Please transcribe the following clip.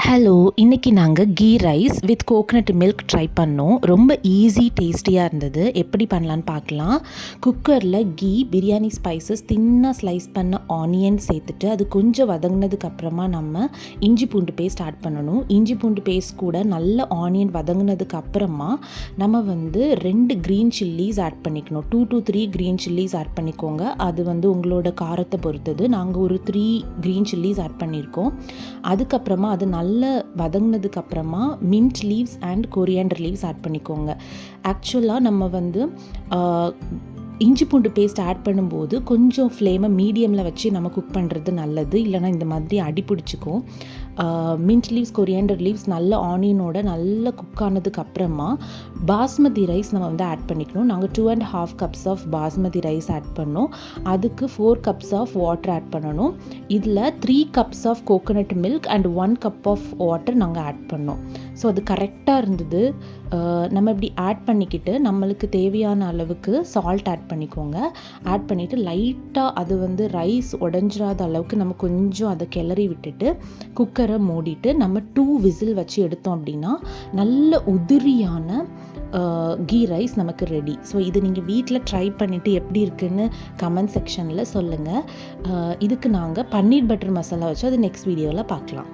Hello! இன்றைக்கி நாங்கள் ghee rice with coconut milk try பண்ணோம். ரொம்ப ஈஸி, டேஸ்டியாக இருந்தது. எப்படி பண்ணலான்னு பார்க்கலாம். குக்கரில் கீ, பிரியாணி ஸ்பைசஸ், தின்னாக ஸ்லைஸ் பண்ண ஆனியன் சேர்த்துட்டு அது கொஞ்சம் வதங்கினதுக்கப்புறமா நம்ம இஞ்சி பூண்டு பேஸ்ட் ஆட் பண்ணணும். இஞ்சி பூண்டு பேஸ்ட் கூட நல்ல ஆனியன் வதங்கினதுக்கப்புறமா நம்ம 2 க்ரீன் சில்லிஸ் ஆட் பண்ணிக்கணும். 2 to 3 க்ரீன் சில்லிஸ் ஆட் பண்ணிக்கோங்க. அது உங்களோட காரத்தை பொறுத்தது. நாங்கள் ஒரு 3 க்ரீன் சில்லிஸ் ஆட் பண்ணியிருக்கோம். அதுக்கப்புறமா அது நல்ல வதங்கினதுக்கு அப்புறமா mint leaves and coriander leaves add பண்ணிக்கோங்க. ஆக்சுவலாக நம்ம இஞ்சி பூண்டு பேஸ்ட் ஆட் பண்ணும்போது கொஞ்சம் ஃப்ளேமை மீடியமில் வச்சு நம்ம குக் பண்ணுறது நல்லது. இல்லைனா இந்த மாதிரி அடி பிடிச்சிக்கும். மின்ட் லீவ்ஸ், கொரியாண்டர் லீவ்ஸ் நல்ல ஆனியனோட நல்ல குக் ஆனதுக்கப்புறமா பாஸ்மதி ரைஸ் நம்ம ஆட் பண்ணிக்கணும். நாங்கள் 2.5 cups of basmati rice add பண்ணோம். அதுக்கு 4 cups ஆஃப் வாட்டர் ஆட் பண்ணணும். இதில் 3 cups of coconut milk and 1 cup of water நாங்கள் ஆட் பண்ணோம். ஸோ அது கரெக்டாக இருந்தது. நம்ம இப்படி ஆட் பண்ணிக்கிட்டு நம்மளுக்கு தேவையான அளவுக்கு சால்ட் ஆட் பண்ணிக்கோங்க. ஆட் பண்ணிவிட்டு லைட்டாக அது ரைஸ் உடஞ்சிராத அளவுக்கு நம்ம கொஞ்சம் அதை கிளறி விட்டுட்டு குக்கரை மூடிட்டு நம்ம 2 விசில் வச்சு எடுத்தோம் அப்படின்னா நல்ல உதிரியான கீ ரைஸ் நமக்கு ரெடி. ஸோ இது நீங்கள் வீட்டில் ட்ரை பண்ணிவிட்டு எப்படி இருக்குன்னு கமெண்ட் செக்ஷனில் சொல்லுங்கள். இதுக்கு நாங்கள் பன்னீர் பட்டர் மசாலா வச்சு அது நெக்ஸ்ட் வீடியோவில் பார்க்கலாம்.